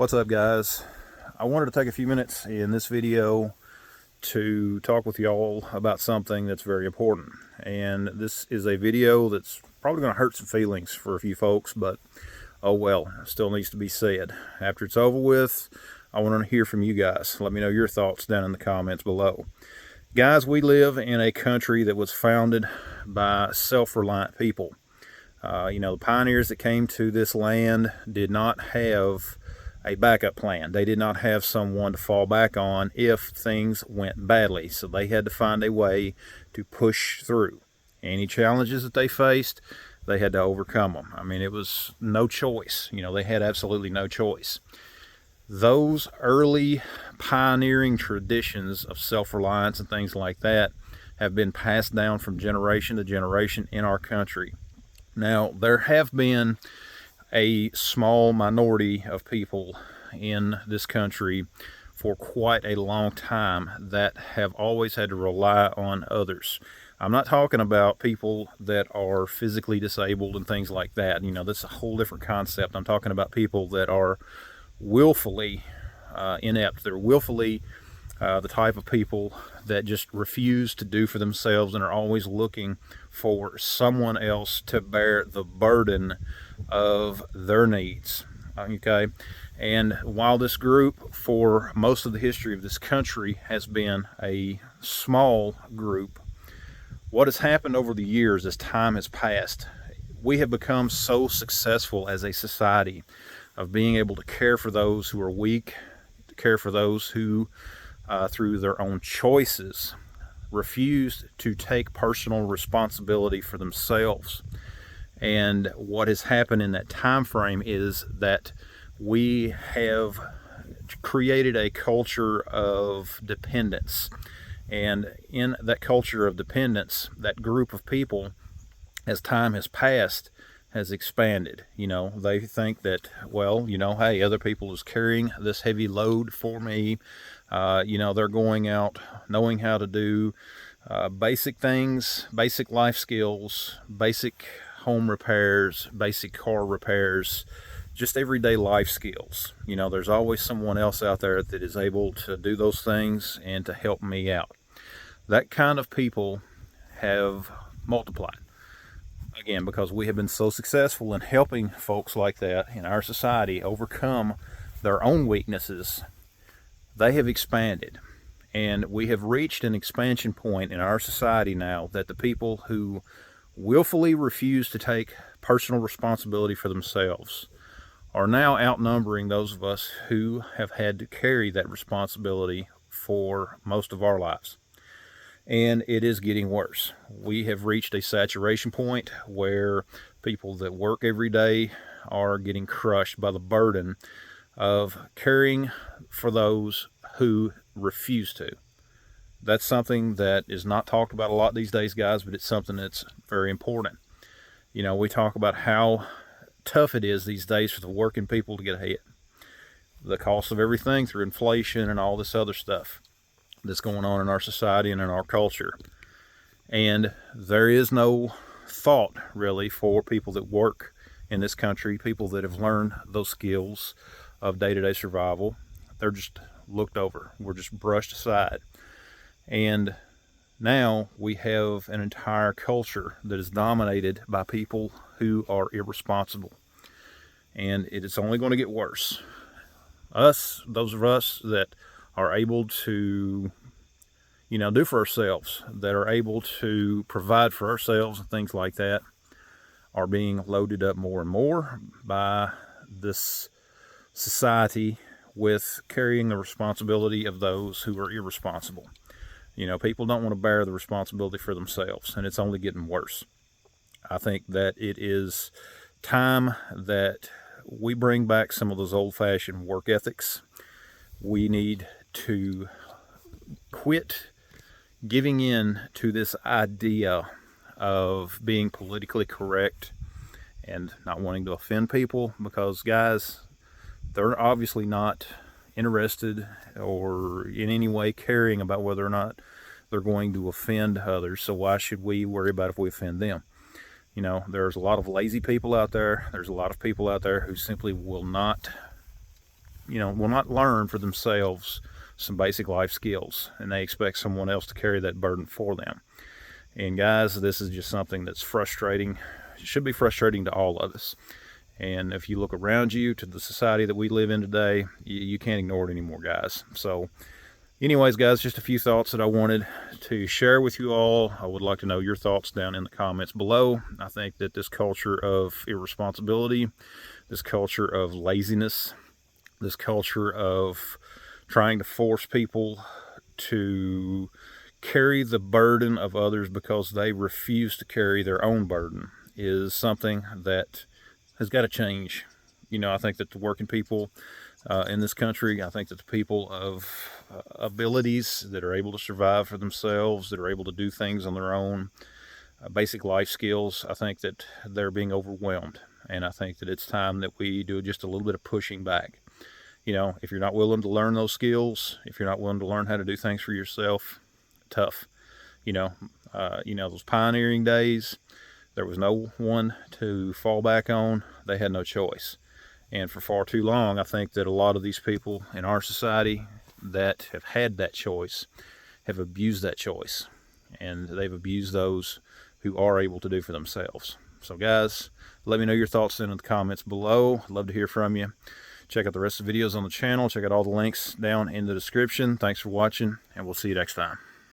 What's up, guys? I wanted to take a few minutes in this video to talk with y'all about something that's very important. And this is a video that's probably going to hurt some feelings for a few folks, but oh well, it still needs to be said. After it's over with, I want to hear from you guys. Let me know your thoughts down in the comments below. Guys, we live in a country that was founded by self-reliant people. The pioneers that came to this land did not have a backup plan. They did not have someone to fall back on if things went badly. So they had to find a way to push through. Any challenges that they faced, they had to overcome them. I mean, it was no choice. They had absolutely no choice. Those early pioneering traditions of self-reliance and things like that have been passed down from generation to generation in our country. Now, there have been a small minority of people in this country for quite a long time that have always had to rely on others. I'm not talking about people that are physically disabled and things like that. That's a whole different concept. I'm talking about people that are willfully inept. They're willfully the type of people that just refuse to do for themselves and are always looking for someone else to bear the burden of their needs. Okay, and while this group for most of the history of this country has been a small group, what has happened over the years as time has passed, we have become so successful as a society of being able to care for those who are weak, to care for those who through their own choices refused to take personal responsibility for themselves. And what has happened in that time frame is that we have created a culture of dependence. And in that culture of dependence, that group of people, as time has passed, has expanded. They think that, well, hey, other people is carrying this heavy load for me. They're going out knowing how to do basic things, basic life skills, basic home repairs, basic car repairs, just everyday life skills. There's always someone else out there that is able to do those things and to help me out. That kind of people have multiplied. Again, because we have been so successful in helping folks like that in our society overcome their own weaknesses, they have expanded. And we have reached an expansion point in our society now that the people who willfully refuse to take personal responsibility for themselves are now outnumbering those of us who have had to carry that responsibility for most of our lives. And it is getting worse. We have reached a saturation point where people that work every day are getting crushed by the burden of caring for those who refuse to. That's something that is not talked about a lot these days, guys, but it's something that's very important. We talk about how tough it is these days for the working people to get ahead. The cost of everything through inflation and all this other stuff that's going on in our society and in our culture. And there is no thought really for people that work in this country, people that have learned those skills of day-to-day survival. They're just looked over. We're just brushed aside. And now we have an entire culture that is dominated by people who are irresponsible. And it is only going to get worse. Those of us that are able to, do for ourselves, that are able to provide for ourselves and things like that, are being loaded up more and more by this society with carrying the responsibility of those who are irresponsible. People don't want to bear the responsibility for themselves, and it's only getting worse. I think that it is time that we bring back some of those old-fashioned work ethics. We need to quit giving in to this idea of being politically correct and not wanting to offend people, because, guys, they're obviously not interested or in any way caring about whether or not they're going to offend others. So why should we worry about if we offend them? There's a lot of lazy people out there. There's a lot of people out there who simply will not will not learn for themselves some basic life skills, and they expect someone else to carry that burden for them. And guys, this is just something that's frustrating. It should be frustrating to all of us. And if you look around you to the society that we live in today, you can't ignore it anymore, guys. So anyways, guys, just a few thoughts that I wanted to share with you all. I would like to know your thoughts down in the comments below. I think that this culture of irresponsibility, this culture of laziness, this culture of trying to force people to carry the burden of others because they refuse to carry their own burden is something that has got to change. I think that the working people in this country, I think that the people of abilities that are able to survive for themselves, that are able to do things on their own, basic life skills, I think that they're being overwhelmed. And I think that it's time that we do just a little bit of pushing back. If you're not willing to learn those skills, if you're not willing to learn how to do things for yourself, tough. Those pioneering days, there was no one to fall back on. They had no choice. And for far too long, I think that a lot of these people in our society that have had that choice have abused that choice. And they've abused those who are able to do for themselves. So guys, let me know your thoughts in the comments below. I'd love to hear from you. Check out the rest of the videos on the channel. Check out all the links down in the description. Thanks for watching, and we'll see you next time.